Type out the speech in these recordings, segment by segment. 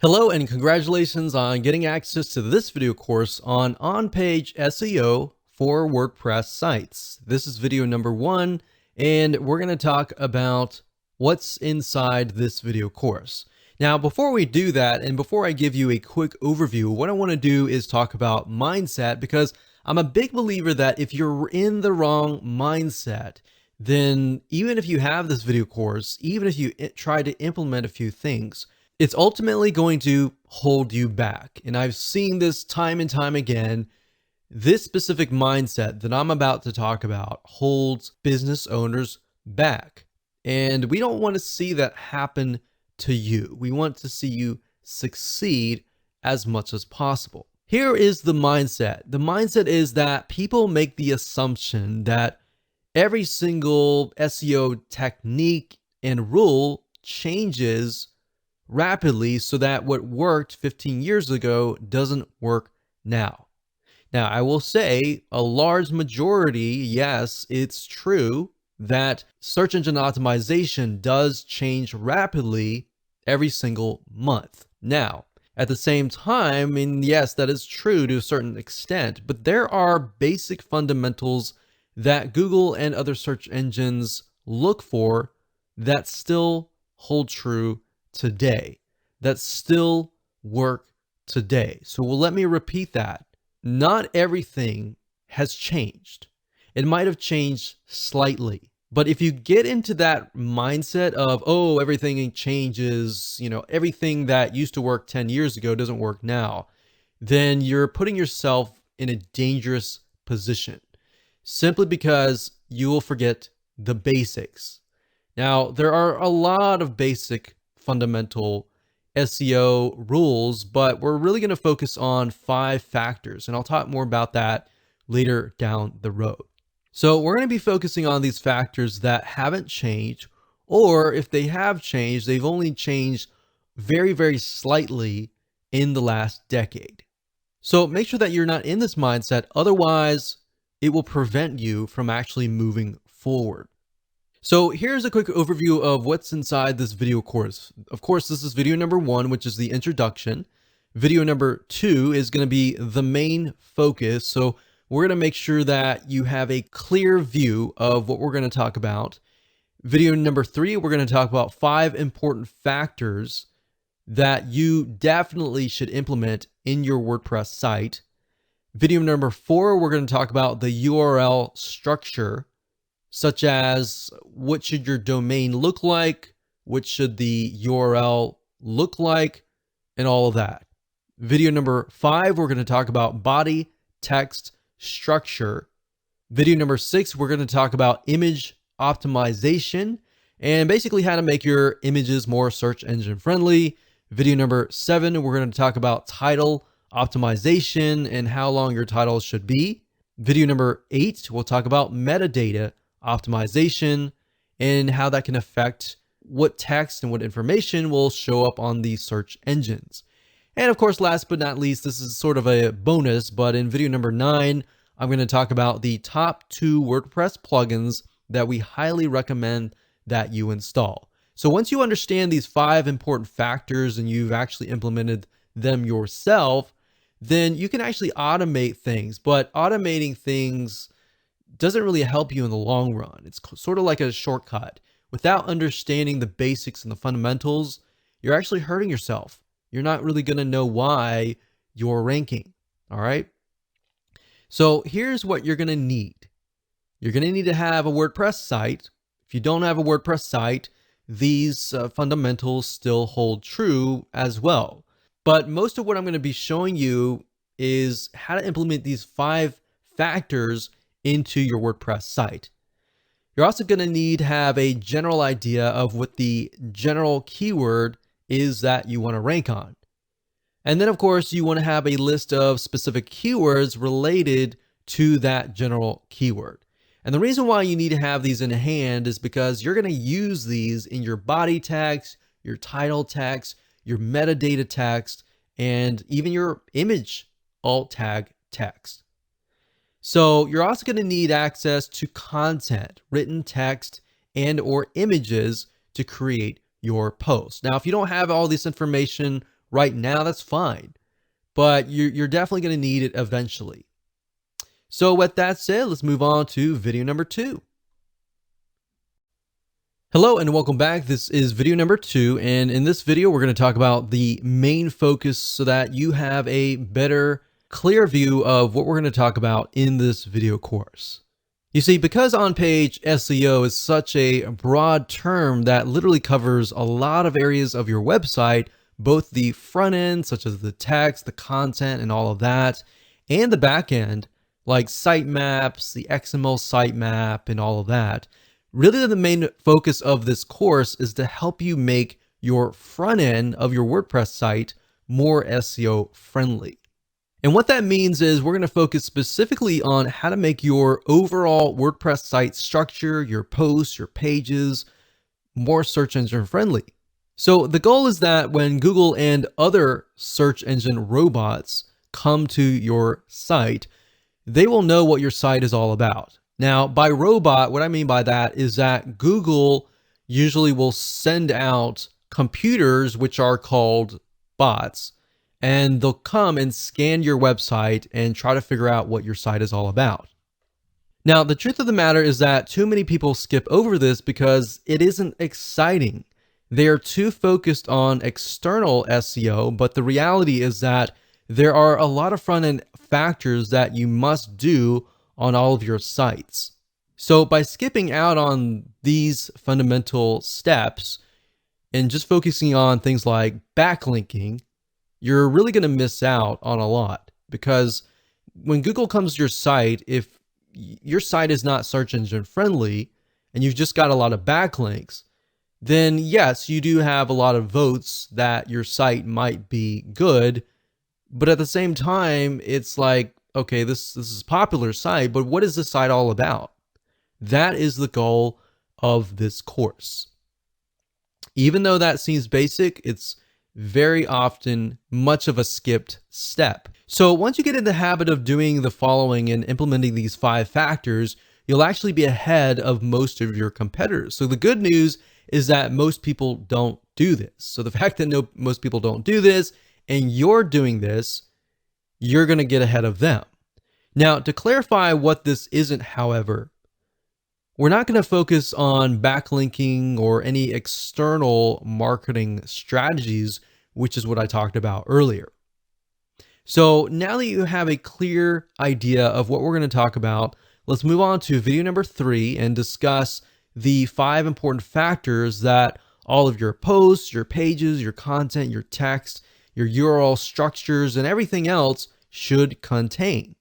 Hello and congratulations on getting access to this video course on on-page SEO for WordPress sites. This is video number 1, and we're going to talk about what's inside this video course. Now, before we do that, and before I give you a quick overview, what I want to do is talk about mindset, because I'm a big believer that if you're in the wrong mindset, then even if you have this video course, even if you try to implement a few things, it's ultimately going to hold you back. And I've seen this time and time again. This specific mindset that I'm about to talk about holds business owners back. And we don't want to see that happen to you. We want to see you succeed as much as possible. Here is the mindset. The mindset is that people make the assumption that every single SEO technique and rule changes rapidly so that what worked 15 years ago doesn't work now. Now, I will say a large majority, yes, it's true that search engine optimization does change rapidly every single month. Now, at the same time, and yes, that is true to a certain extent, but there are basic fundamentals that Google and other search engines look for that still hold true today, that still work today. So let me repeat that. Not everything has changed. It might have changed slightly, but if you get into that mindset of, oh, everything changes, everything that used to work 10 years ago doesn't work now, then you're putting yourself in a dangerous position simply because you will forget the basics. Now, there are a lot of basic fundamental SEO rules, but we're really going to focus on 5 factors, and I'll talk more about that later down the road. So we're going to be focusing on these factors that haven't changed, or if they have changed, they've only changed very, very slightly in the last decade. So make sure that you're not in this mindset, otherwise it will prevent you from actually moving forward. So here's a quick overview of what's inside this video course. Of course, this is video number 1, which is the introduction. Video number 2 is going to be the main focus. So we're going to make sure that you have a clear view of what we're going to talk about. Video number 3, we're going to talk about 5 important factors that you definitely should implement in your WordPress site. Video number 4, we're going to talk about the URL structure, such as what should your domain look like, what should the URL look like, and all of that. Video number 5, we're going to talk about body text structure. Video number 6, we're going to talk about image optimization and basically how to make your images more search engine friendly. Video number 7, we're going to talk about title optimization and how long your titles should be. Video number 8, we'll talk about metadata optimization and how that can affect what text and what information will show up on the search engines. And of course, last but not least, this is sort of a bonus, but in video number 9, I'm going to talk about the top 2 WordPress plugins that we highly recommend that you install. So once you understand these 5 important factors and you've actually implemented them yourself, then you can actually automate things, but automating things doesn't really help you in the long run. It's sort of like a shortcut. Without understanding the basics and the fundamentals, you're actually hurting yourself. You're not really going to know why you're ranking. All right. So here's what you're going to need. You're going to need to have a WordPress site. If you don't have a WordPress site, these fundamentals still hold true as well. But most of what I'm going to be showing you is how to implement these 5 factors into your WordPress site. You're also going to need to have a general idea of what the general keyword is that you want to rank on. And then, of course, you want to have a list of specific keywords related to that general keyword. And the reason why you need to have these in hand is because you're going to use these in your body text, your title text, your metadata text, and even your image alt tag text. So you're also going to need access to content, written text, and or images to create your post. Now, if you don't have all this information right now, that's fine. But you're definitely going to need it eventually. So with that said, let's move on to video number 2. Hello and welcome back. This is video number 2, and in this video we're going to talk about the main focus so that you have a better, clear view of what we're going to talk about in this video course. You see, because on-page SEO is such a broad term that literally covers a lot of areas of your website, both the front end, such as the text, the content, and all of that, and the back end, like sitemaps, the XML sitemap, and all of that. Really, the main focus of this course is to help you make your front end of your WordPress site more SEO friendly. And what that means is we're going to focus specifically on how to make your overall WordPress site structure, your posts, your pages, more search engine friendly. So the goal is that when Google and other search engine robots come to your site, they will know what your site is all about. Now, by robot, what I mean by that is that Google usually will send out computers, which are called bots, and they'll come and scan your website and try to figure out what your site is all about. Now, the truth of the matter is that too many people skip over this because it isn't exciting. They are too focused on external SEO, but the reality is that there are a lot of front-end factors that you must do on all of your sites. So by skipping out on these fundamental steps and just focusing on things like backlinking, you're really going to miss out on a lot, because when Google comes to your site, if your site is not search engine friendly and you've just got a lot of backlinks, then yes, you do have a lot of votes that your site might be good. But at the same time, it's like, okay, this is a popular site, but what is this site all about? That is the goal of this course. Even though that seems basic, it's very often much of a skipped step. So once you get in the habit of doing the following and implementing these 5 factors, you'll actually be ahead of most of your competitors. So the good news is that most people don't do this. So the fact that most people don't do this and you're doing this, you're going to get ahead of them. Now, to clarify what this isn't, however, we're not going to focus on backlinking or any external marketing strategies, which is what I talked about earlier. So now that you have a clear idea of what we're going to talk about, let's move on to video number 3 and discuss the 5 important factors that all of your posts, your pages, your content, your text, your URL structures, and everything else should contain.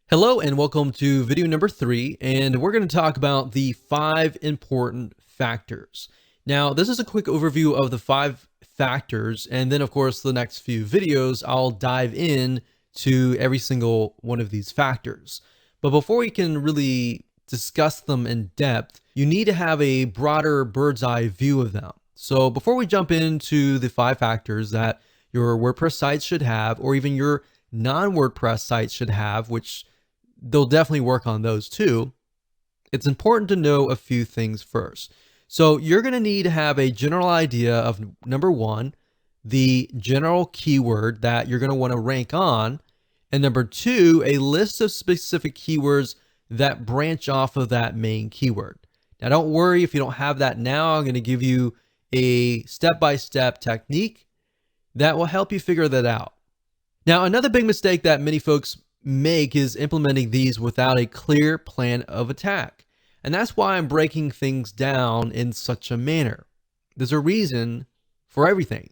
Hello and welcome to video number 3, and we're going to talk about the 5 important factors. Now, this is a quick overview of the 5 factors, and then of course the next few videos I'll dive in to every single one of these factors. But before we can really discuss them in depth, you need to have a broader bird's eye view of them. So before we jump into the 5 factors that your WordPress sites should have, or even your non-WordPress sites should have, which they'll definitely work on those too, it's important to know a few things first. So you're going to need to have a general idea of, number 1, the general keyword that you're going to want to rank on, and number 2, a list of specific keywords that branch off of that main keyword. Now, don't worry if you don't have that now. I'm going to give you a step-by-step technique that will help you figure that out. Now, another big mistake that many folks make is implementing these without a clear plan of attack. And that's why I'm breaking things down in such a manner. There's a reason for everything.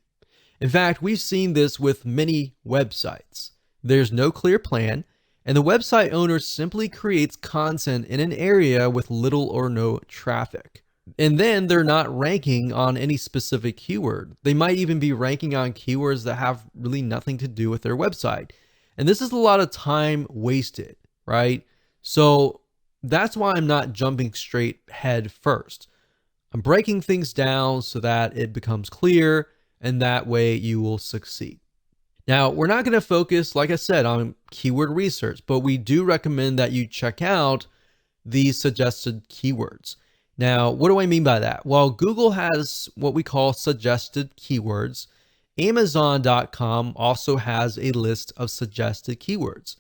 In fact, we've seen this with many websites. There's no clear plan, and the website owner simply creates content in an area with little or no traffic. And then they're not ranking on any specific keyword. They might even be ranking on keywords that have really nothing to do with their website. And this is a lot of time wasted, right? So that's why I'm not jumping straight head first. I'm breaking things down so that it becomes clear, and that way you will succeed. Now, we're not going to focus, like I said, on keyword research, but we do recommend that you check out these suggested keywords. Now, what do I mean by that? Well, Google has what we call suggested keywords. Amazon.com also has a list of suggested keywords.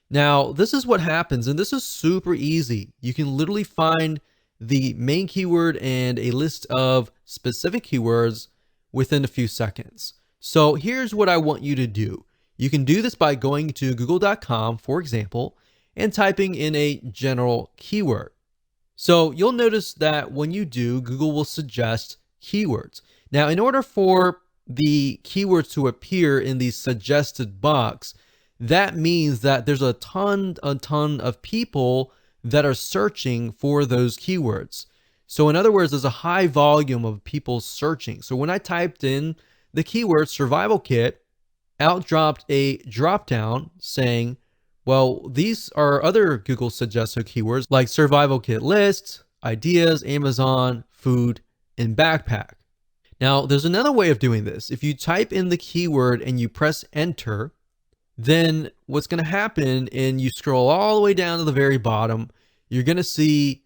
Now, this is what happens, and this is super easy. You can literally find the main keyword and a list of specific keywords within a few seconds. So here's what I want you to do. You can do this by going to google.com, for example, and typing in a general keyword. So you'll notice that when you do, Google will suggest keywords. Now, in order for the keywords to appear in the suggested box, that means that there's a ton of people that are searching for those keywords. So in other words, there's a high volume of people searching. So when I typed in the keyword survival kit, out dropped a drop down saying, well, these are other Google suggested keywords like survival kit list, ideas, Amazon, food, and backpack. Now, there's another way of doing this. If you type in the keyword and you press enter, then what's going to happen, and you scroll all the way down to the very bottom, you're going to see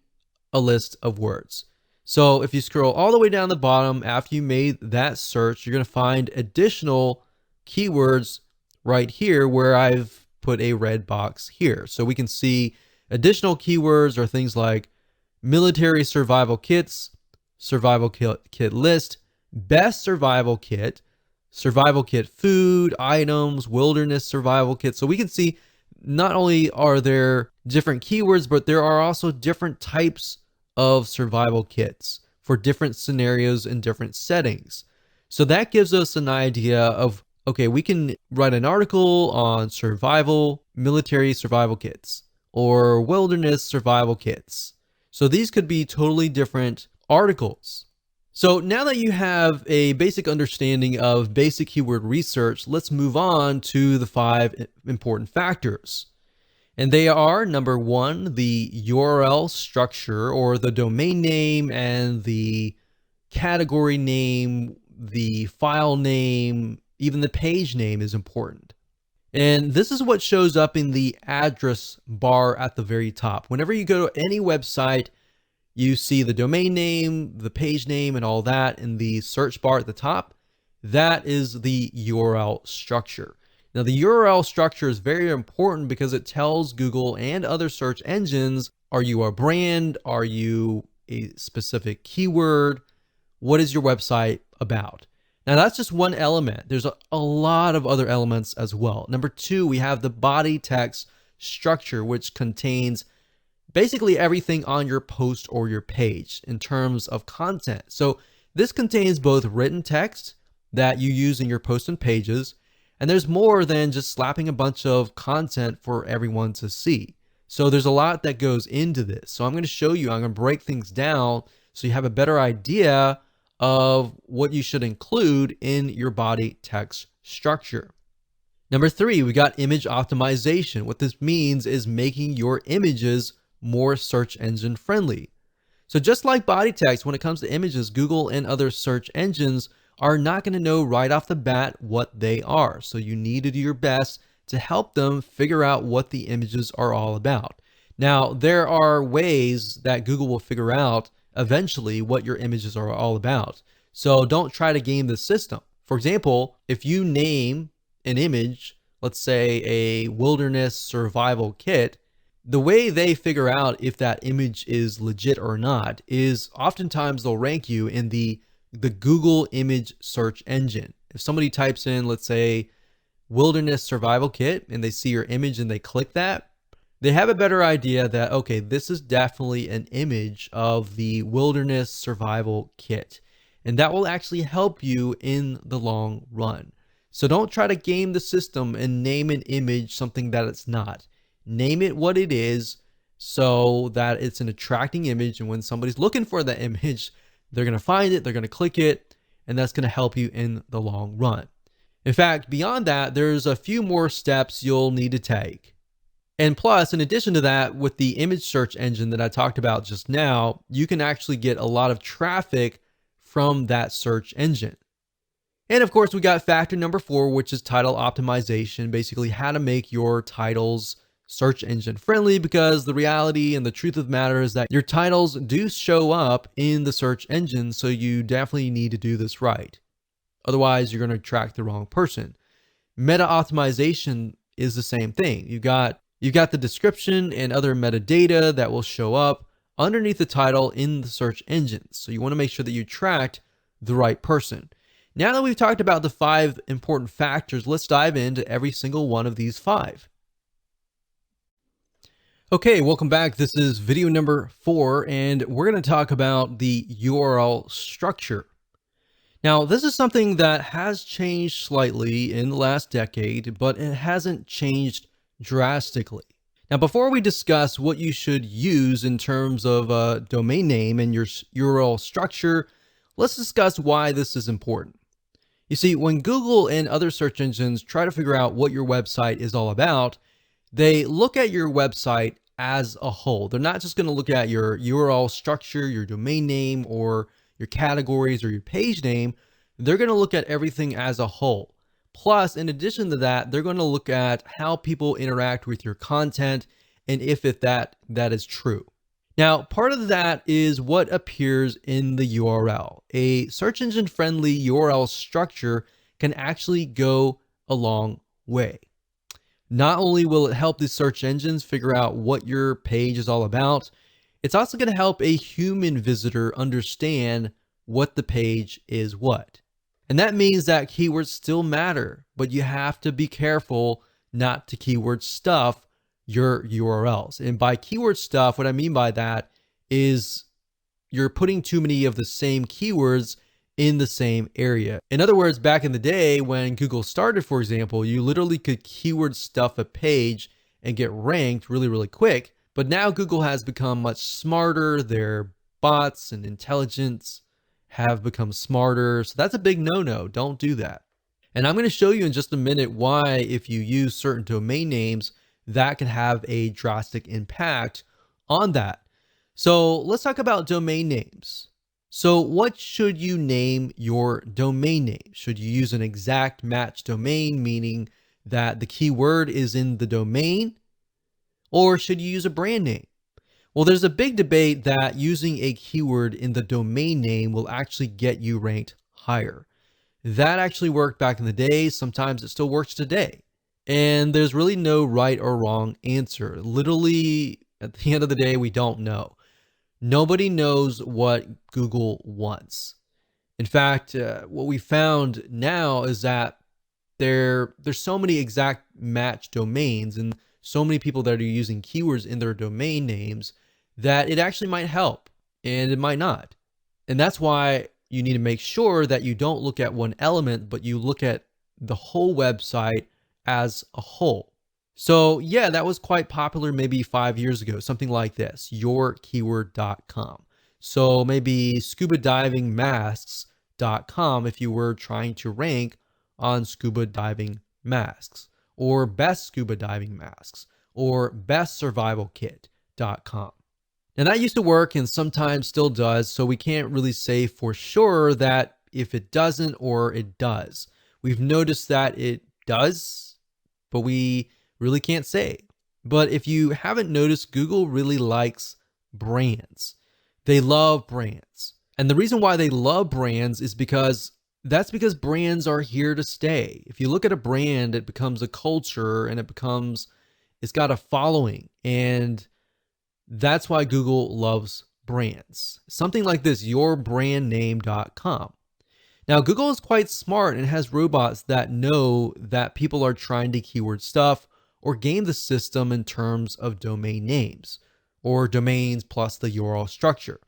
a list of words. So if you scroll all the way down the bottom after you made that search, you're going to find additional keywords right here where I've put a red box here. So we can see additional keywords are things like military survival kits, survival kit list, best survival kit food, items, wilderness survival kit. So we can see not only are there different keywords, but there are also different types of survival kits for different scenarios and different settings. So that gives us an idea of, okay, we can write an article on survival, military survival kits, or wilderness survival kits. So these could be totally different articles. So now that you have a basic understanding of basic keyword research, let's move on to the 5 important factors. And they are, number 1, the URL structure, or the domain name and the category name, the file name, even the page name is important. And this is what shows up in the address bar at the very top. Whenever you go to any website, you see the domain name, the page name, and all that in the search bar at the top. That is the URL structure. Now, the URL structure is very important because it tells Google and other search engines, are you a brand? Are you a specific keyword? What is your website about? Now, that's just one element. There's a lot of other elements as well. Number 2, we have the body text structure, which contains basically everything on your post or your page in terms of content. So this contains both written text that you use in your posts and pages, and there's more than just slapping a bunch of content for everyone to see. So there's a lot that goes into this. So I'm going to show you, I'm going to break things down so you have a better idea of what you should include in your body text structure. Number 3, we got image optimization. What this means is making your images more search engine friendly. So just like body text, when it comes to images, Google and other search engines are not going to know right off the bat what they are. So you need to do your best to help them figure out what the images are all about. Now, there are ways that Google will figure out eventually what your images are all about. So don't try to game the system. For example, if you name an image, let's say a wilderness survival kit, the way they figure out if that image is legit or not is oftentimes they'll rank you in the Google image search engine. If somebody types in, let's say, wilderness survival kit, and they see your image and they click that, they have a better idea that, okay, this is definitely an image of the wilderness survival kit. And that will actually help you in the long run. So don't try to game the system and name an image something that it's not. Name it what it is so that it's an attracting image. And when somebody's looking for that image, they're going to find it, they're going to click it, and that's going to help you in the long run. In fact, beyond that, there's a few more steps you'll need to take. And plus, in addition to that, with the image search engine that I talked about just now, you can actually get a lot of traffic from that search engine. And of course, we got factor number 4, which is title optimization, basically how to make your titles search engine friendly, because the reality and the truth of the matter is that your titles do show up in the search engine, so you definitely need to do this right. Otherwise, you're going to attract the wrong person. Meta optimization is the same thing. You've got the description and other metadata that will show up underneath the title in the search engines. So you want to make sure that you attract the right person. Now that we've talked about the 5 important factors, let's dive into every single one of these 5. Okay, welcome back. This is video number 4, and we're going to talk about the URL structure. Now, this is something that has changed slightly in the last decade, but it hasn't changed drastically. Now, before we discuss what you should use in terms of a domain name and your URL structure, let's discuss why this is important. You see, when Google and other search engines try to figure out what your website is all about, they look at your website as a whole. They're not just going to look at your URL structure, your domain name, or your categories or your page name. They're going to look at everything as a whole. Plus, in addition to that, they're going to look at how people interact with your content and if that is true. Now, part of that is what appears in the URL. A search engine friendly URL structure can actually go a long way. Not only will it help the search engines figure out what your page is all about, it's also going to help a human visitor understand what the page is what. And that means that keywords still matter, but you have to be careful not to keyword stuff your URLs. And by keyword stuff, what I mean by that is you're putting too many of the same keywords in the same area. In other words, back in the day when Google started, for example, you literally could keyword stuff a page and get ranked really, really quick. But now Google has become much smarter. Their bots and intelligence have become smarter. So that's a big no-no. Don't do that. And I'm going to show you in just a minute why, if you use certain domain names, that can have a drastic impact on that. So let's talk about domain names. So what should you name your domain name? Should you use an exact match domain, meaning that the keyword is in the domain? Or should you use a brand name? Well, there's a big debate that using a keyword in the domain name will actually get you ranked higher. That actually worked back in the day. Sometimes it still works today. And there's really no right or wrong answer. Literally, at the end of the day, we don't know. Nobody knows what Google wants. In fact, what we found now is that there's so many exact match domains and so many people that are using keywords in their domain names that it actually might help and it might not. And that's why you need to make sure that you don't look at one element, but you look at the whole website as a whole. So yeah, that was quite popular maybe 5 years ago, something like this, yourkeyword.com. So maybe scubadivingmasks.com if you were trying to rank on scuba diving masks, or best scuba diving masks, or bestsurvivalkit.com. And that used to work and sometimes still does, so we can't really say for sure that if it doesn't or it does. We've noticed that it does, but we really can't say. But if you haven't noticed, Google really likes brands. They love brands. And the reason why they love brands is because brands are here to stay. If you look at a brand, it becomes a culture and it's got a following. And that's why Google loves brands. Something like this, yourbrandname.com. Now, Google is quite smart and has robots that know that people are trying to keyword stuff or game the system in terms of domain names or domains plus the URL structure.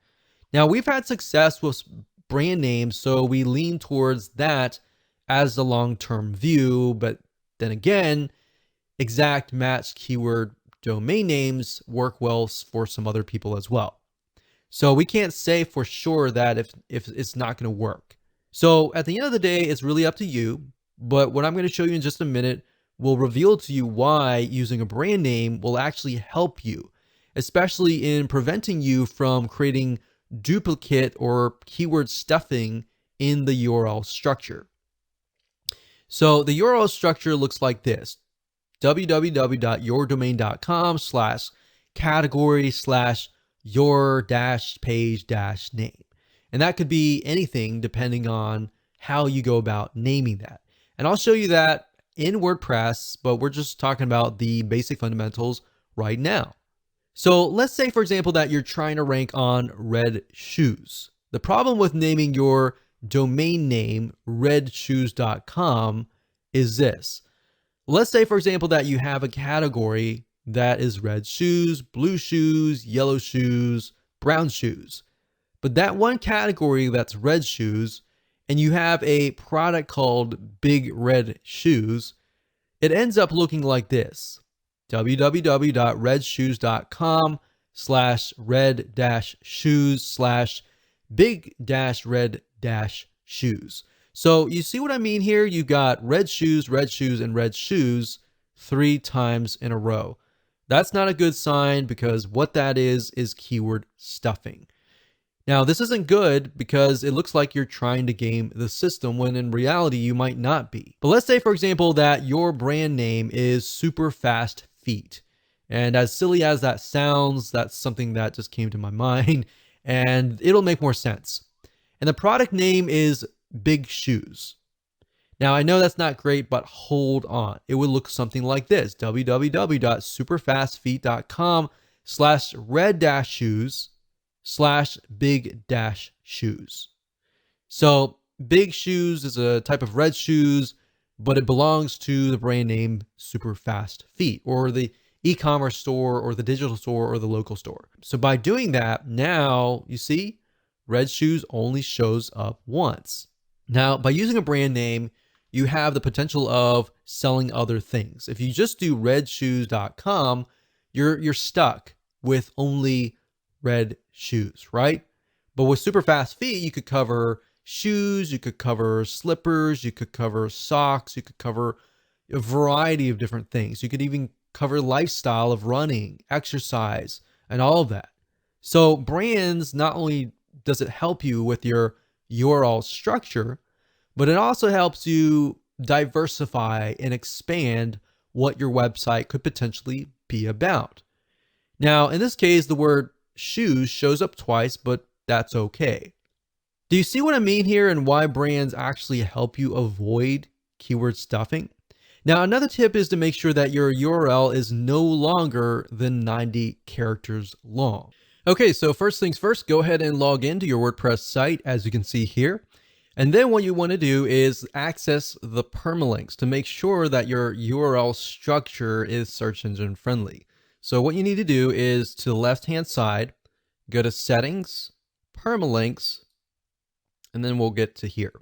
Now, we've had success with brand names, so we lean towards that as the long-term view. But then again, exact match keyword domain names work well for some other people as well. So we can't say for sure that if it's not going to work. So at the end of the day, it's really up to you. But what I'm going to show you in just a minute will reveal to you why using a brand name will actually help you, especially in preventing you from creating duplicate or keyword stuffing in the URL structure. So the URL structure looks like this: www.yourdomain.com/category/your-page-name. And that could be anything depending on how you go about naming that. And I'll show you that in WordPress, but we're just talking about the basic fundamentals right now. So let's say, for example, that you're trying to rank on red shoes. The problem with naming your domain name redshoes.com is this. Let's say, for example, that you have a category that is red shoes, blue shoes, yellow shoes, brown shoes. But that one category that's red shoes, and you have a product called Big Red Shoes, it ends up looking like this. www.red-shoes.com/red-shoes/big-red-shoes. So you see what I mean here? You've got red shoes, and red shoes 3 times in a row. That's not a good sign because what that is keyword stuffing. Now, this isn't good because it looks like you're trying to game the system when in reality you might not be. But let's say, for example, that your brand name is Super Fast Feet. And as silly as that sounds, that's something that just came to my mind and it'll make more sense. And the product name is Big Shoes. Now, I know that's not great, but hold on. It would look something like this. www.superfastfeet.com/red-shoes/big-shoes. So Big Shoes is a type of red shoes, but it belongs to the brand name Super Fast Feet, or the e-commerce store, or the digital store, or the local store. So by doing that, now you see red shoes only shows up once. Now, by using a brand name, you have the potential of selling other things. If you just do redshoes.com, you're stuck with only red shoes, right? But with Super Fast Feet, you could cover shoes, you could cover slippers, you could cover socks, you could cover a variety of different things. You could even cover lifestyle of running, exercise, and all of that. So brands, not only does it help you with your URL structure, but it also helps you diversify and expand what your website could potentially be about. Now, in this case, the word shoes shows up twice, but that's okay. Do you see what I mean here and why brands actually help you avoid keyword stuffing? Now, another tip is to make sure that your URL is no longer than 90 characters long. Okay, so first things first, go ahead and log into your WordPress site, as you can see here. And then what you want to do is access the permalinks to make sure that your URL structure is search engine friendly. So what you need to do is to the left-hand side, go to Settings, Permalinks, and then we'll get to here.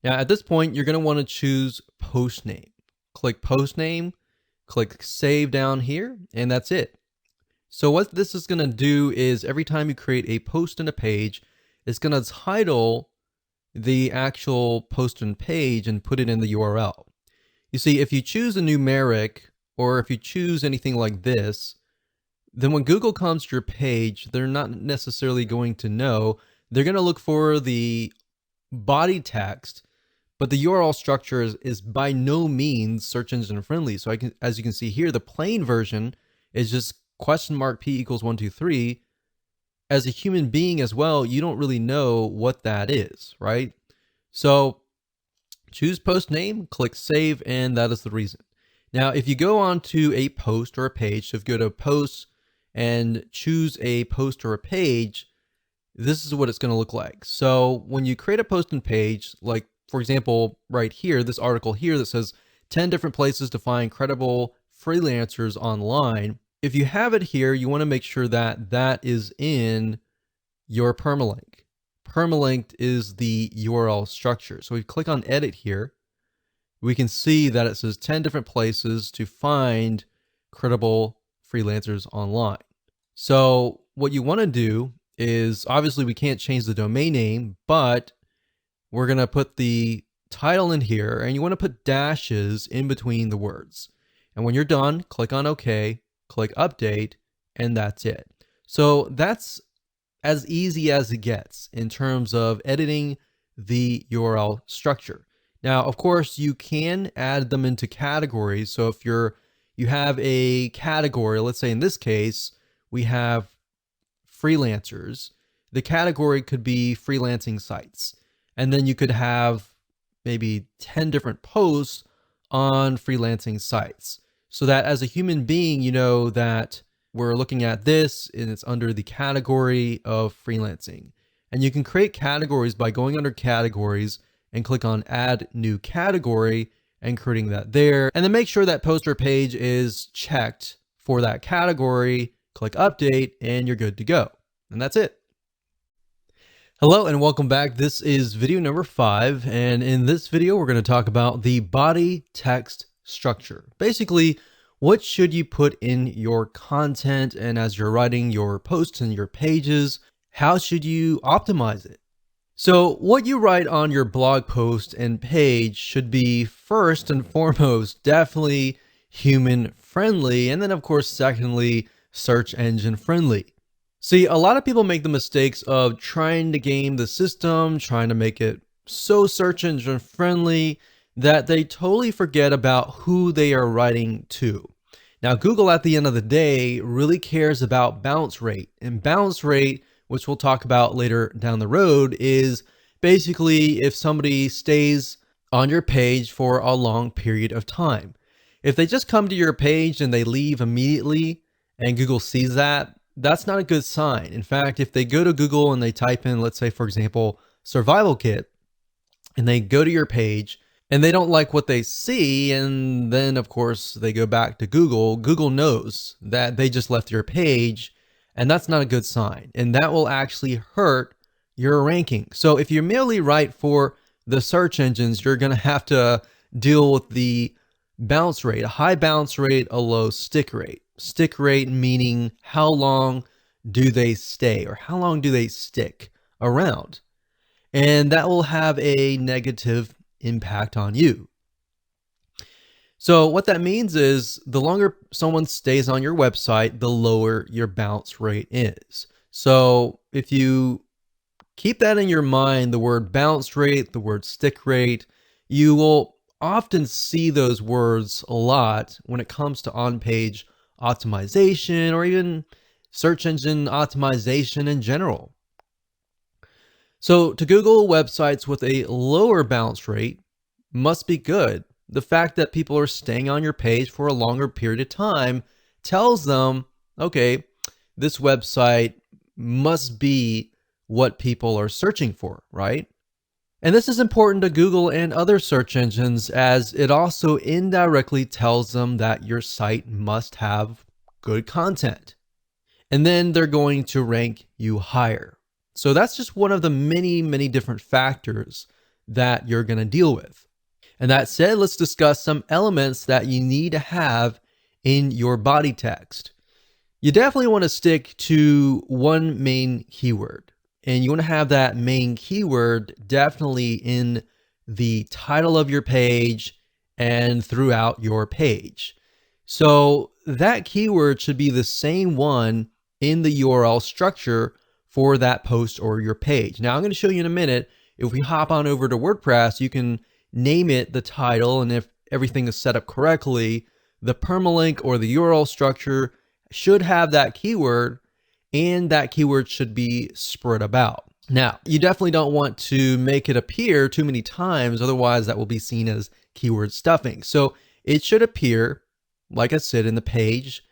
Now at this point, you're going to want to choose post name. Click post name, click save down here, and that's it. So what this is going to do is every time you create a post in a page, it's going to title the actual post and page and put it in the URL. You see, if you choose a numeric or if you choose anything like this, then when Google comes to your page, they're not necessarily going to know. They're going to look for the body text, but the URL structure is by no means search engine friendly. So as you can see here, the plain version is just $P=123. As a human being as well, you don't really know what that is, right? So choose post name, click save, and that is the reason. Now, if you go on to a post or a page, so if you go to posts and choose a post or a page, this is what it's going to look like. So when you create a post and page, like for example, right here, this article here that says 10 different places to find credible freelancers online. If you have it here, you want to make sure that that is in your permalink. Permalinked is the URL structure. So we click on edit here. We can see that it says 10 different places to find credible freelancers online. So what you want to do is, obviously we can't change the domain name, but we're going to put the title in here and you want to put dashes in between the words. And when you're done, click on OK. Click update, and that's it. So that's as easy as it gets in terms of editing the URL structure. Now, of course, you can add them into categories. So if you're you have a category. Let's say in this case, we have freelancers. The category could be freelancing sites. And then you could have maybe 10 different posts on freelancing sites. So that as a human being, you know that we're looking at this and it's under the category of freelancing. And you can create categories by going under categories and click on add new category and creating that there. And then make sure that post or page is checked for that category, click update, and you're good to go. And that's it. Hello and welcome back. This is video number 5. And in this video, we're going to talk about the body text structure. Basically, what should you put in your content? And as you're writing your posts and your pages, how should you optimize it? So what you write on your blog post and page should be first and foremost, definitely human friendly. And then of course, secondly, search engine friendly. See, a lot of people make the mistakes of trying to game the system, trying to make it so search engine friendly that they totally forget about who they are writing to. Now, Google at the end of the day really cares about bounce rate, and bounce rate, which we'll talk about later down the road, is basically if somebody stays on your page for a long period of time. If they just come to your page and they leave immediately and Google sees that, that's not a good sign. In fact, if they go to Google and they type in, let's say, for example, survival kit, and they go to your page and they don't like what they see, and then of course they go back to Google, Google knows that they just left your page, and that's not a good sign. And that will actually hurt your ranking. So if you merely write for the search engines, you're going to have to deal with the bounce rate, a high bounce rate, a low stick rate. Stick rate meaning how long do they stay or how long do they stick around? And that will have a negative impact on you. So what that means is the longer someone stays on your website, the lower your bounce rate is. So if you keep that in your mind, the word bounce rate, the word stick rate, you will often see those words a lot when it comes to on-page optimization or even search engine optimization in general. So to Google, websites with a lower bounce rate must be good. The fact that people are staying on your page for a longer period of time tells them, okay, this website must be what people are searching for, right? And this is important to Google and other search engines as it also indirectly tells them that your site must have good content. And then they're going to rank you higher. So that's just one of the many different factors that you're going to deal with. And that said, let's discuss some elements that you need to have in your body text. You definitely want to stick to one main keyword. And you want to have that main keyword definitely in the title of your page and throughout your page. So that keyword should be the same one in the URL structure for that post or your page. Now I'm going to show you in a minute. If we hop on over to WordPress, you can name it the title, and if everything is set up correctly, the permalink or the URL structure should have that keyword, and that keyword should be spread about. Now, you definitely don't want to make it appear too many times, otherwise that will be seen as keyword stuffing. So it should appear, like I said, in the page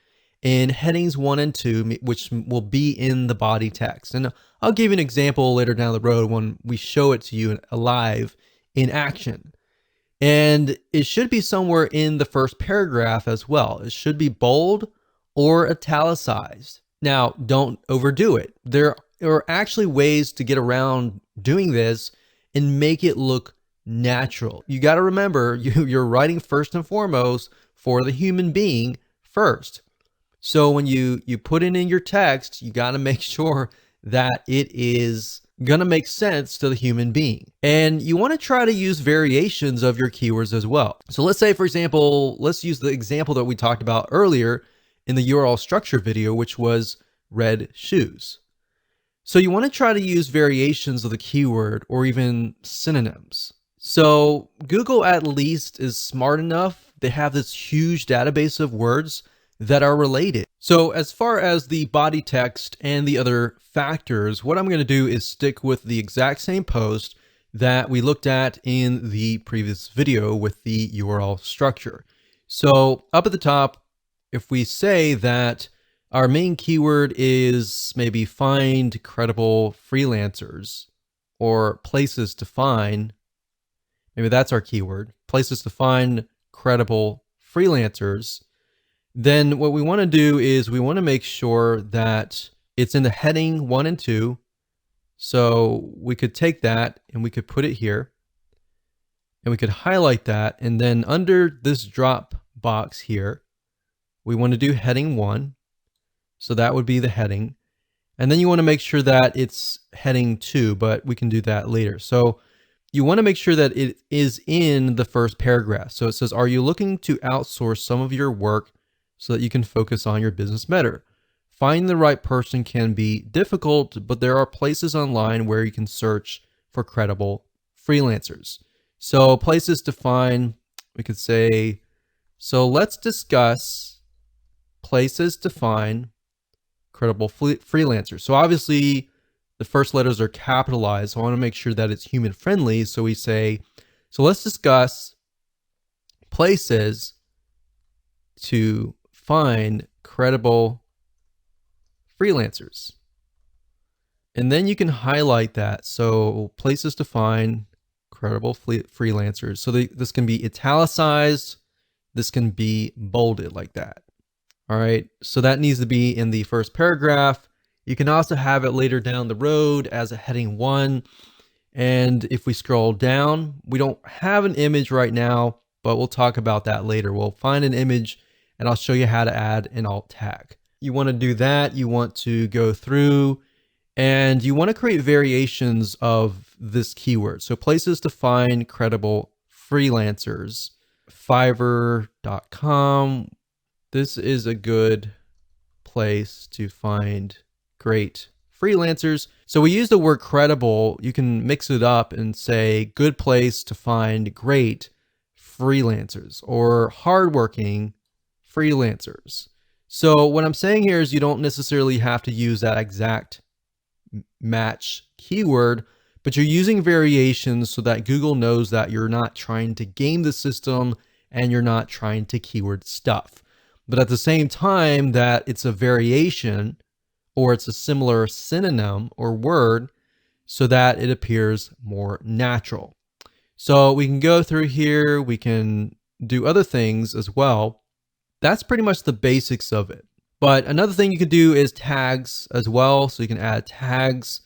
in headings 1 and 2, which will be in the body text. And I'll give you an example later down the road when we show it to you live in action. And it should be somewhere in the first paragraph as well. It should be bold or italicized. Now, don't overdo it. There are actually ways to get around doing this and make it look natural. You got to remember, you're writing first and foremost for the human being first. So when you put it in your text, you got to make sure that it is going to make sense to the human being. And you want to try to use variations of your keywords as well. So let's say, for example, let's use the example that we talked about earlier in the URL structure video, which was red shoes. So you want to try to use variations of the keyword or even synonyms. So Google at least is smart enough they have this huge database of words that are related. So as far as the body text and the other factors, what I'm going to do is stick with the exact same post that we looked at in the previous video with the URL structure. So up at the top, if we say that our main keyword is maybe find credible freelancers or places to find, maybe that's our keyword, places to find credible freelancers, then what we want to do is we want to make sure that it's in the heading 1 and 2. So we could take that and we could put it here and we could highlight that. And then under this drop box here, we want to do heading 1. So that would be the heading. And then you want to make sure that it's heading 2, but we can do that later. So you want to make sure that it is in the first paragraph. So it says, are you looking to outsource some of your work so that you can focus on your business better? Finding the right person can be difficult, but there are places online where you can search for credible freelancers. So places to find, we could say, so let's discuss places to find credible freelancers. So obviously the first letters are capitalized. So I want to make sure that it's human friendly. So we say, so let's discuss places to find credible freelancers. And then you can highlight that. So places to find credible freelancers. So this can be italicized. This can be bolded like that. All right. So that needs to be in the first paragraph. You can also have it later down the road as a heading 1. And if we scroll down, we don't have an image right now, but we'll talk about that later. We'll find an image and I'll show you how to add an alt tag. You want to do that. You want to go through and you want to create variations of this keyword. So places to find credible freelancers, Fiverr.com. This is a good place to find great freelancers. So we use the word credible. You can mix it up and say good place to find great freelancers or hardworking freelancers. So what I'm saying here is you don't necessarily have to use that exact match keyword, but you're using variations so that Google knows that you're not trying to game the system and you're not trying to keyword stuff. But at the same time that it's a variation or it's a similar synonym or word so that it appears more natural. So we can go through here, we can do other things as well. That's pretty much the basics of it. But another thing you could do is tags as well. So you can add tags.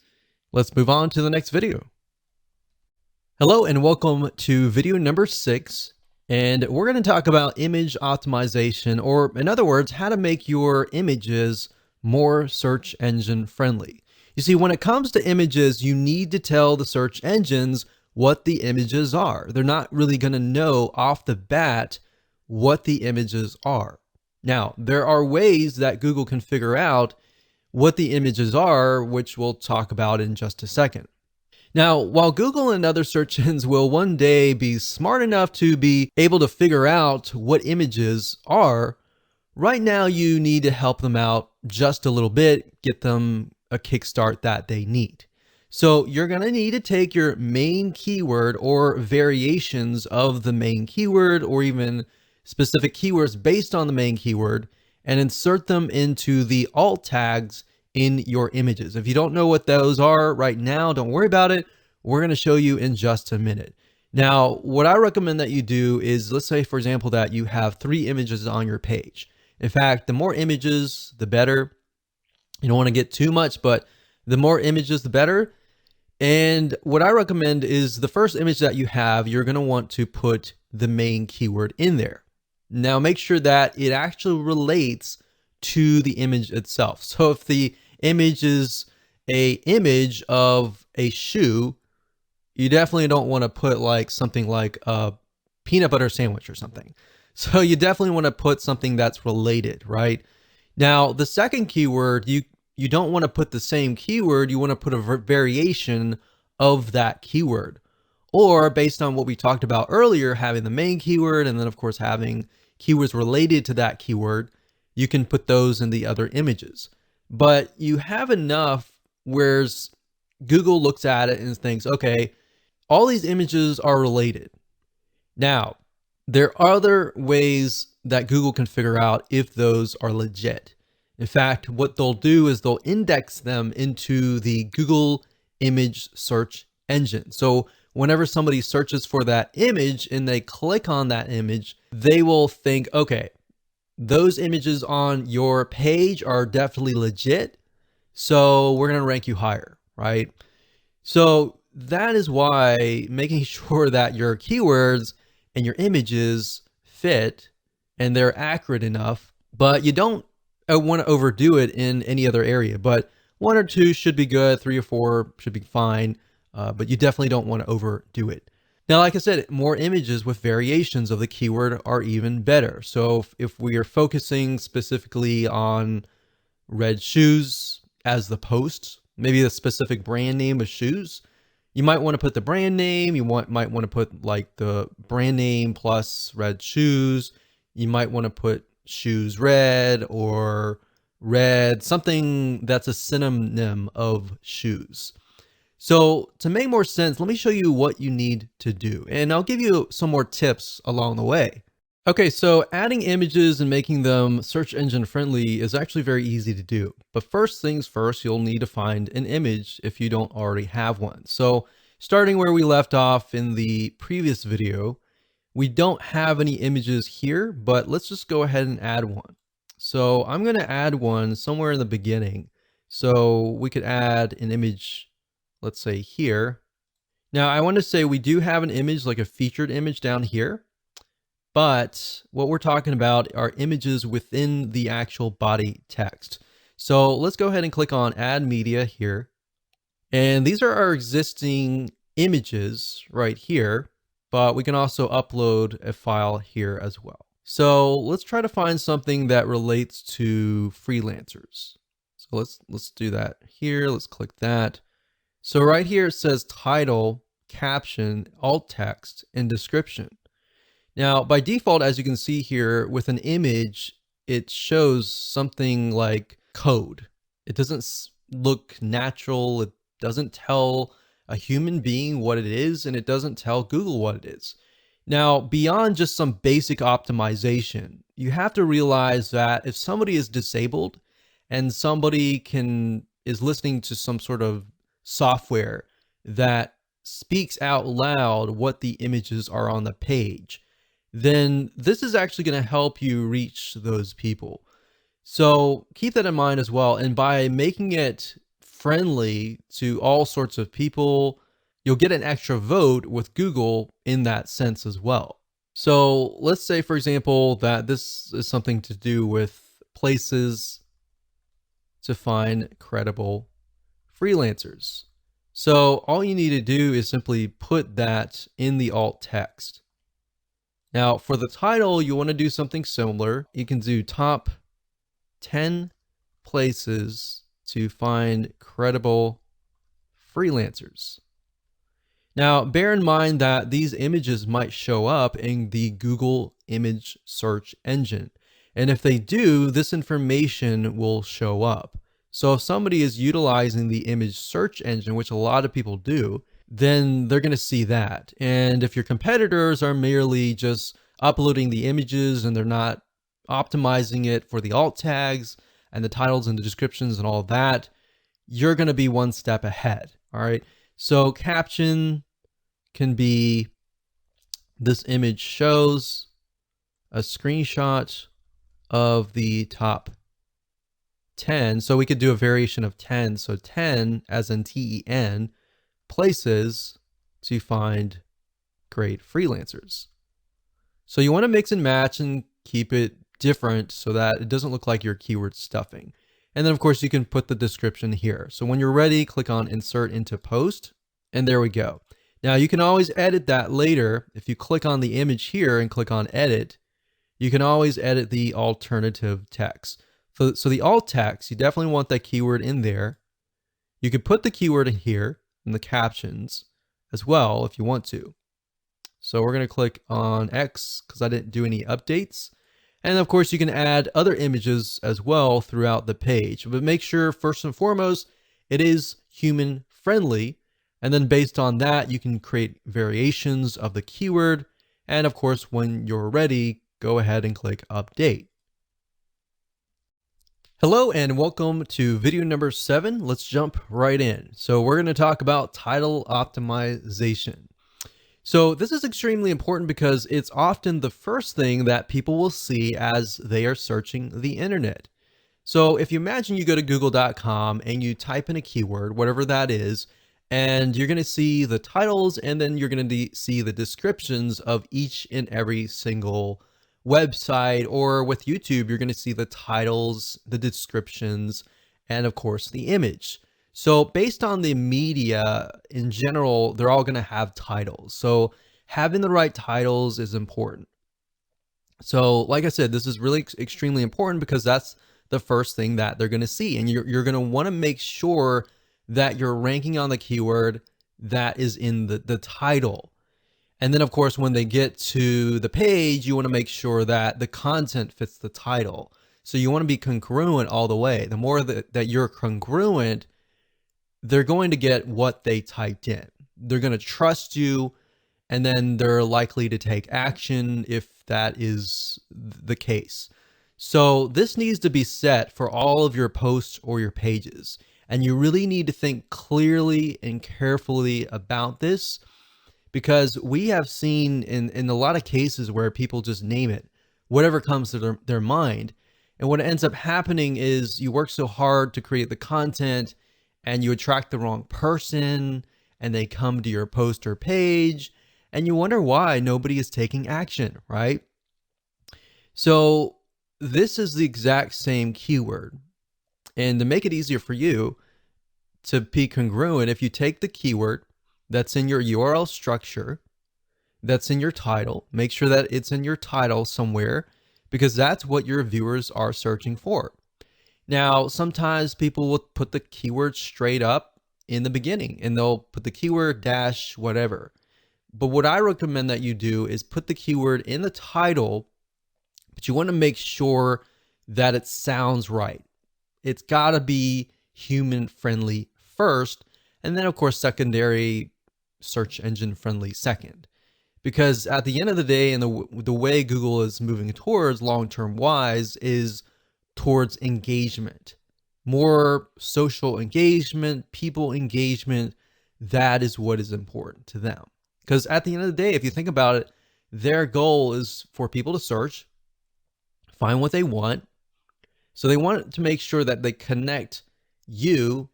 Let's move on to the next video. Hello and welcome to video number 6. And we're going to talk about image optimization, or in other words, how to make your images more search engine friendly. You see, when it comes to images, you need to tell the search engines what the images are. They're not really going to know off the bat what the images are. Now, there are ways that Google can figure out what the images are, which we'll talk about in just a second. Now, while Google and other search engines will one day be smart enough to be able to figure out what images are, right now you need to help them out just a little bit, get them a kickstart that they need. So you're going to need to take your main keyword or variations of the main keyword or even specific keywords based on the main keyword and insert them into the alt tags in your images. If you don't know what those are right now, don't worry about it. We're going to show you in just a minute. Now, what I recommend that you do is, let's say, for example, that you have 3 images on your page. In fact, the more images, the better. You don't want to get too much, but the more images, the better. And what I recommend is the first image that you have, you're going to want to put the main keyword in there. Now, make sure that it actually relates to the image itself. So if the image is a image of a shoe, you definitely don't want to put like something like a peanut butter sandwich or something. So you definitely want to put something that's related, right? Now, the second keyword, you don't want to put the same keyword. You want to put a variation of that keyword. Or based on what we talked about earlier, having the main keyword and then of course having keywords related to that keyword, you can put those in the other images. But you have enough where Google looks at it and thinks, okay, all these images are related. Now, there are other ways that Google can figure out if those are legit. In fact, what they'll do is they'll index them into the Google image search engine. So whenever somebody searches for that image and they click on that image, they will think, okay, those images on your page are definitely legit. So we're going to rank you higher, right? So that is why making sure that your keywords and your images fit and they're accurate enough, but you don't want to overdo it in any other area. But 1 or 2 should be good, 3 or 4 should be fine, but you definitely don't want to overdo it. Now, like I said, more images with variations of the keyword are even better. So if we are focusing specifically on red shoes as the post, maybe the specific brand name of shoes, you might want to put the brand name. You might want to put like the brand name plus red shoes. You might want to put shoes red or red, something that's a synonym of shoes. So to make more sense, let me show you what you need to do, and I'll give you some more tips along the way. Okay, so adding images and making them search engine friendly is actually very easy to do. But first things first, you'll need to find an image if you don't already have one. So starting where we left off in the previous video, we don't have any images here, but let's just go ahead and add one. So I'm going to add one somewhere in the beginning. So we could add an image, let's say here. Now I want to say we do have an image, like a featured image down here. But what we're talking about are images within the actual body text. So let's go ahead and click on Add Media here. And these are our existing images right here, but we can also upload a file here as well. So let's try to find something that relates to freelancers. So let's do that here. Let's click that. So right here it says title, caption, alt text, and description. Now, by default, as you can see here, with an image, it shows something like code. It doesn't look natural. It doesn't tell a human being what it is, and it doesn't tell Google what it is. Now, beyond just some basic optimization, you have to realize that if somebody is disabled and somebody is listening to some sort of software that speaks out loud what the images are on the page, then this is actually going to help you reach those people. So keep that in mind as well. And by making it friendly to all sorts of people, you'll get an extra vote with Google in that sense as well. So let's say, for example, that this is something to do with places to find credible freelancers. So all you need to do is simply put that in the alt text. Now, for the title, you want to do something similar. You can do top 10 places to find credible freelancers. Now, bear in mind that these images might show up in the Google image search engine. And if they do, this information will show up. So if somebody is utilizing the image search engine, which a lot of people do, then they're going to see that. And if your competitors are merely just uploading the images and they're not optimizing it for the alt tags and the titles and the descriptions and all that, you're going to be one step ahead. All right. So caption can be, this image shows a screenshot of the top 10. So we could do a variation of 10. So 10 as in TEN places to find great freelancers. So you want to mix and match and keep it different so that it doesn't look like you're keyword stuffing. And then of course you can put the description here. So when you're ready, click on Insert into Post, and there we go. Now you can always edit that later. If you click on the image here and click on Edit, you can always edit the alternative text. So the alt text, you definitely want that keyword in there. You could put the keyword in here in the captions, as well if you want to. So we're going to click on X because I didn't do any updates. And of course, you can add other images as well throughout the page, but make sure first and foremost, it is human friendly. And then based on that, you can create variations of the keyword. And of course, when you're ready, go ahead and click update. Hello and welcome to video number 7. Let's jump right in. So we're going to talk about title optimization. So this is extremely important because it's often the first thing that people will see as they are searching the internet. So if you imagine you go to google.com and you type in a keyword, whatever that is, and you're going to see the titles and then you're going to see the descriptions of each and every single website, or with YouTube, you're going to see the titles, the descriptions, and of course the image. So based on the media in general, they're all going to have titles. So having the right titles is important. So like I said, this is really extremely important because that's the first thing that they're going to see. And you're going to want to make sure that you're ranking on the keyword that is in the title. And then of course, when they get to the page, you want to make sure that the content fits the title. So you want to be congruent all the way. The more that you're congruent, they're going to get what they typed in. They're going to trust you, and then they're likely to take action if that is the case. So this needs to be set for all of your posts or your pages. And you really need to think clearly and carefully about this, because we have seen in a lot of cases where people just name it, whatever comes to their mind. And what ends up happening is you work so hard to create the content and you attract the wrong person and they come to your post or page and you wonder why nobody is taking action, right? So this is the exact same keyword. And to make it easier for you to be congruent, if you take the keyword that's in your URL structure, that's in your title, make sure that it's in your title somewhere, because that's what your viewers are searching for. Now, sometimes people will put the keyword straight up in the beginning and they'll put the keyword dash whatever. But what I recommend that you do is put the keyword in the title, but you want to make sure that it sounds right. It's got to be human friendly first, and then of course secondary search engine friendly second. Because at the end of the day, and the way Google is moving towards long-term wise is towards engagement, more social engagement, people engagement. That is what is important to them. Because at the end of the day, if you think about it, their goal is for people to search, find what they want. So they want to make sure that they connect you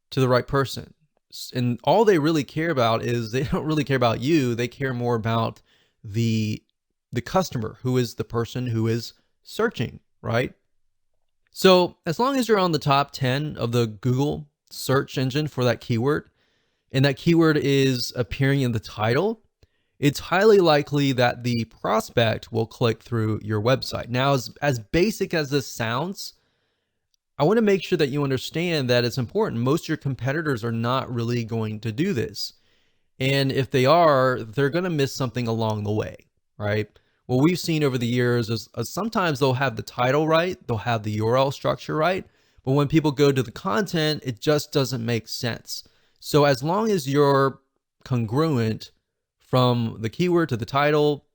to the right person. And all they really care about is, they don't really care about you. They care more about the customer, who is the person who is searching, right? So as long as you're on the top 10 of the Google search engine for that keyword, and that keyword is appearing in the title, it's highly likely that the prospect will click through your website. Now, as basic as this sounds, I want to make sure that you understand that it's important. Most of your competitors are not really going to do this. And if they are, they're going to miss something along the way, right? What we've seen over the years is sometimes they'll have the title right, they'll have the URL structure right, but when people go to the content, it just doesn't make sense. So as long as you're congruent from the keyword to the title,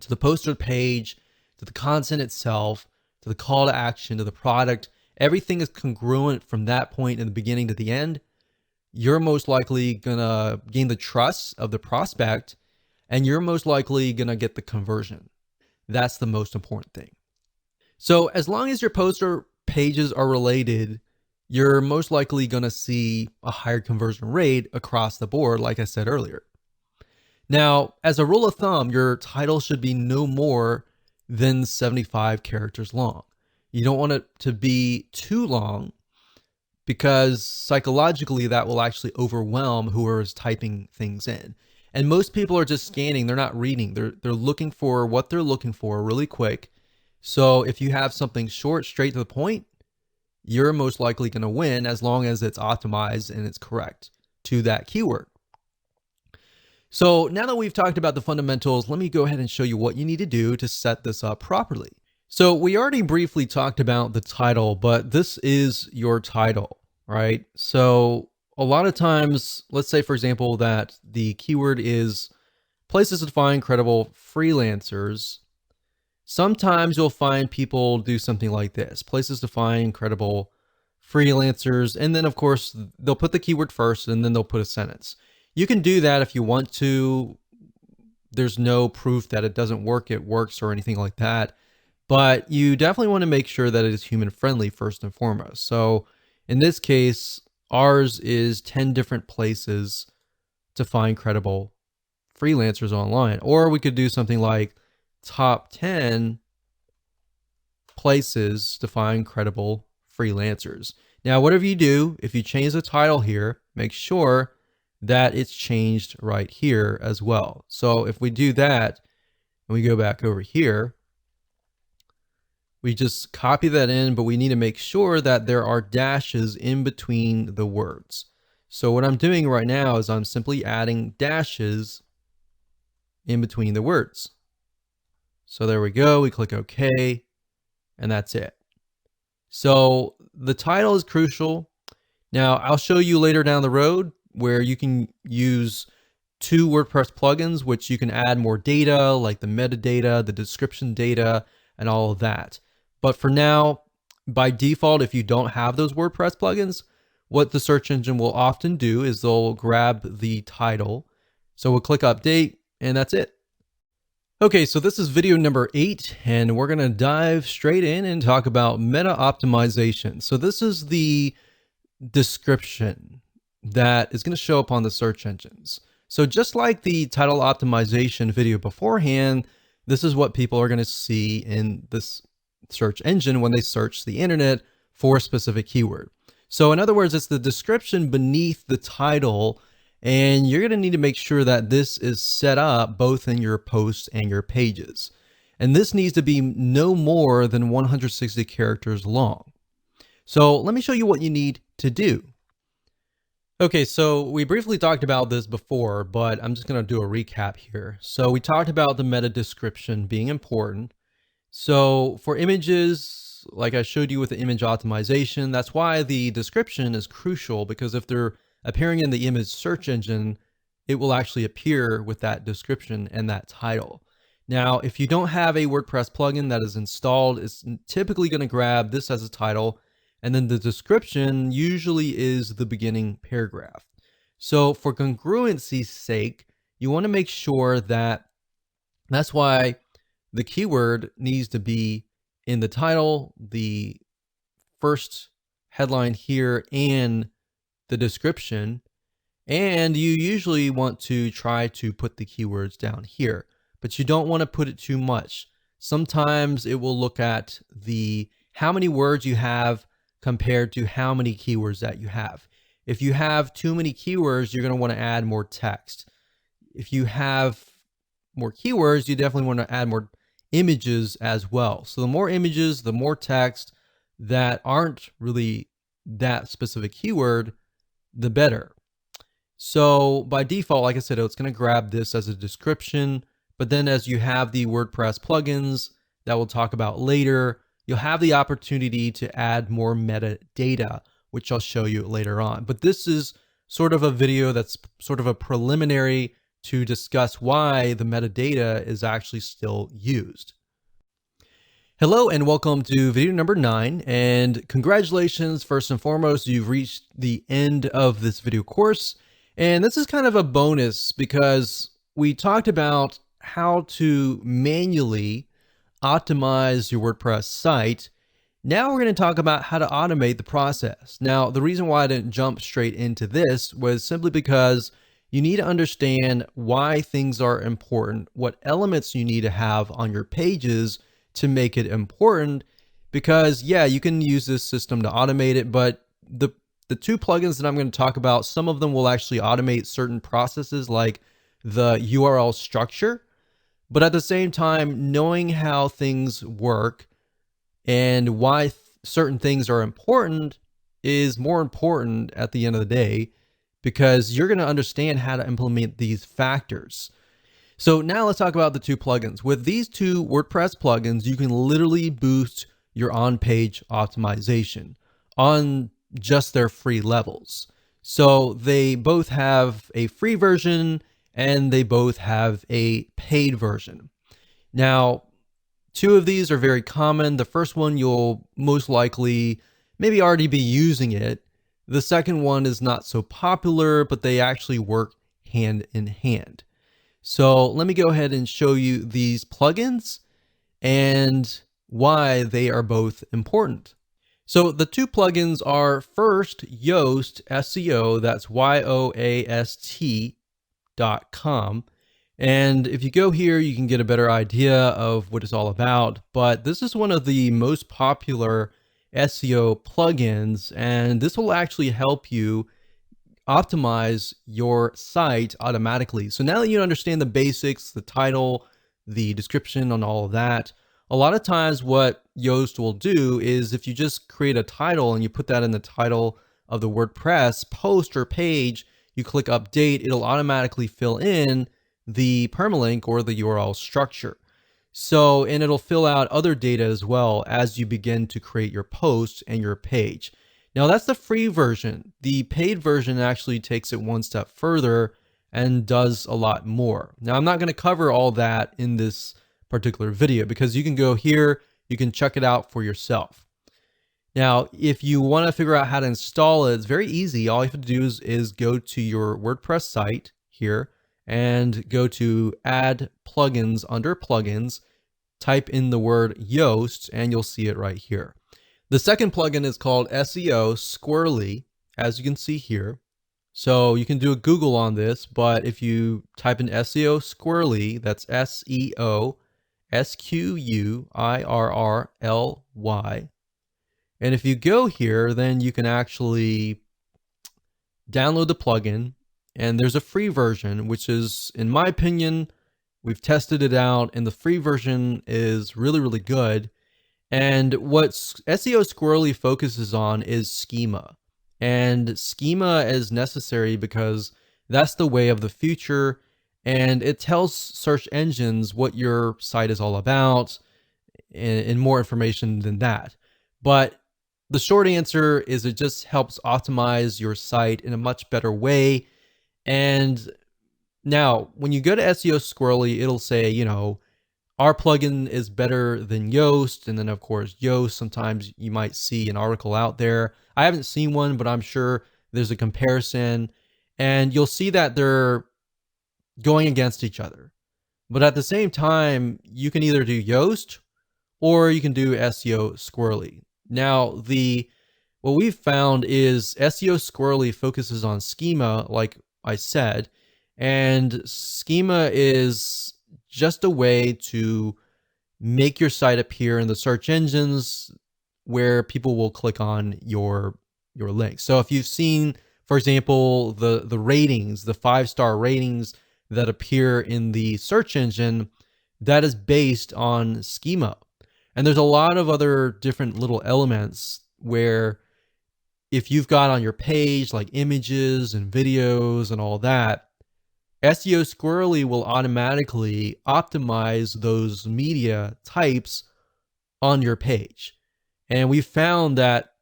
to the poster page, to the content itself, to the call to action, to the product, everything is congruent from that point in the beginning to the end, you're most likely gonna gain the trust of the prospect, and you're most likely gonna get the conversion. That's the most important thing. So as long as your poster pages are related, you're most likely gonna see a higher conversion rate across the board, like I said earlier. Now, as a rule of thumb, your title should be no more than 75 characters long. You don't want it to be too long, because psychologically that will actually overwhelm whoever is typing things in. And most people are just scanning, they're not reading. They're looking for what they're looking for really quick. So if you have something short, straight to the point, you're most likely going to win, as long as it's optimized and it's correct to that keyword. So now that we've talked about the fundamentals, let me go ahead and show you what you need to do to set this up properly. So we already briefly talked about the title, but this is your title, right? So a lot of times, let's say for example, that the keyword is places to find credible freelancers. Sometimes you'll find people do something like this, places to find credible freelancers. And then of course, they'll put the keyword first and then they'll put a sentence. You can do that if you want to. There's no proof that it doesn't work, it works or anything like that. But you definitely want to make sure that it is human friendly first and foremost. So in this case, ours is 10 different places to find credible freelancers online. Or we could do something like top 10 places to find credible freelancers. Now, whatever you do, if you change the title here, make sure that it's changed right here as well. So if we do that and we go back over here, we just copy that in, but we need to make sure that there are dashes in between the words. So what I'm doing right now is I'm simply adding dashes in between the words. So there we go. We click OK, and that's it. So the title is crucial. Now I'll show you later down the road where you can use 2 WordPress plugins, which you can add more data like the metadata, the description data, and all of that. But for now, by default, if you don't have those WordPress plugins, what the search engine will often do is they'll grab the title. So we'll click update and that's it. Okay, so this is video number 8, and we're gonna dive straight in and talk about meta optimization. So this is the description that is gonna show up on the search engines. So just like the title optimization video beforehand, this is what people are gonna see in this search engine when they search the internet for a specific keyword. So in other words, it's the description beneath the title. And you're going to need to make sure that this is set up both in your posts and your pages. And this needs to be no more than 160 characters long. So let me show you what you need to do. Okay, so we briefly talked about this before, but I'm just going to do a recap here. So we talked about the meta description being important. So for images, like I showed you with the image optimization, that's why the description is crucial, because if they're appearing in the image search engine, it will actually appear with that description and that title. Now, if you don't have a WordPress plugin that is installed, it's typically going to grab this as a title, and then the description usually is the beginning paragraph. So for congruency's sake, you want to make sure that that's why the keyword needs to be in the title, the first headline here, and the description. And you usually want to try to put the keywords down here, but you don't want to put it too much. Sometimes it will look at the how many words you have compared to how many keywords that you have. If you have too many keywords, you're going to want to add more text. If you have more keywords, you definitely want to add more images as well. So the more images, the more text that aren't really that specific keyword, the better. So by default, like I said, it's going to grab this as a description, but then as you have the WordPress plugins that we'll talk about later, you'll have the opportunity to add more metadata, which I'll show you later on. But this is sort of a video that's sort of a preliminary to discuss why the metadata is actually still used. Hello and welcome to video number 9, and congratulations, first and foremost, you've reached the end of this video course. And this is kind of a bonus because we talked about how to manually optimize your WordPress site. Now we're going to talk about how to automate the process. Now, the reason why I didn't jump straight into this was simply because you need to understand why things are important, what elements you need to have on your pages to make it important. Because yeah, you can use this system to automate it, but the 2 plugins that I'm going to talk about, some of them will actually automate certain processes like the URL structure. But at the same time, knowing how things work and why certain things are important is more important at the end of the day, because you're going to understand how to implement these factors. So now let's talk about the two plugins. With these two WordPress plugins, you can literally boost your on-page optimization on just their free levels. So they both have a free version and they both have a paid version. Now, two of these are very common. The first one, you'll most likely maybe already be using it. The second one is not so popular, but they actually work hand in hand. So let me go ahead and show you these plugins and why they are both important. So the two plugins are first Yoast SEO, that's YOAST.com. And if you go here, you can get a better idea of what it's all about. But this is one of the most popular SEO plugins, and this will actually help you optimize your site automatically. So now that you understand the basics, the title, the description on all of that, a lot of times what Yoast will do is if you just create a title and you put that in the title of the WordPress post or page, you click update, it'll automatically fill in the permalink or the URL structure. So, and it'll fill out other data as well as you begin to create your post and your page. Now that's the free version. The paid version actually takes it one step further and does a lot more. Now I'm not going to cover all that in this particular video because you can go here, you can check it out for yourself. Now, if you want to figure out how to install it, it's very easy. All you have to do is go to your WordPress site here and go to add plugins under plugins, type in the word Yoast, and you'll see it right here. The second plugin is called SEO Squirrely, as you can see here. So you can do a Google on this, but if you type in SEO Squirrely, that's SEO SQUIRRLY. And if you go here, then you can actually download the plugin, and there's a free version, which is, in my opinion, we've tested it out, and the free version is really, really good. And what SEO Squirrely focuses on is schema. And schema is necessary because that's the way of the future. And it tells search engines what your site is all about and more information than that. But the short answer is it just helps optimize your site in a much better way. And now when you go to SEO Squirrely, it'll say, you know, our plugin is better than Yoast. And then of course, Yoast, sometimes you might see an article out there. I haven't seen one, but I'm sure there's a comparison, and you'll see that they're going against each other. But at the same time, you can either do Yoast or you can do SEO Squirrely. Now, what we've found is SEO Squirrely focuses on schema, like I said, and schema is just a way to make your site appear in the search engines where people will click on your link. So if you've seen, for example, the ratings, the 5-star ratings that appear in the search engine, that is based on schema. And there's a lot of other different little elements where if you've got on your page like images and videos and all that, SEO Squirrely will automatically optimize those media types on your page. And we found that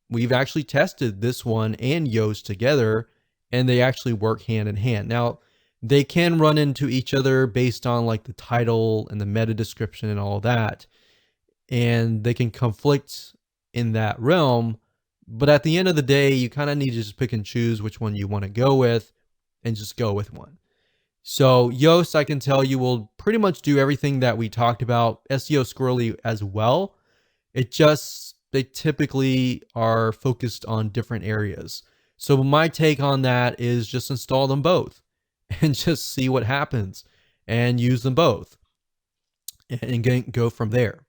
we've actually tested this one and Yoast together, and they actually work hand in hand. Now, they can run into each other based on like the title and the meta description and all that, and they can conflict in that realm. But at the end of the day, you kind of need to just pick and choose which one you want to go with and just go with one. So Yoast, I can tell you, will pretty much do everything that we talked about. SEO Squirrely as well. They typically are focused on different areas. So my take on that is just install them both and just see what happens and use them both and go from there.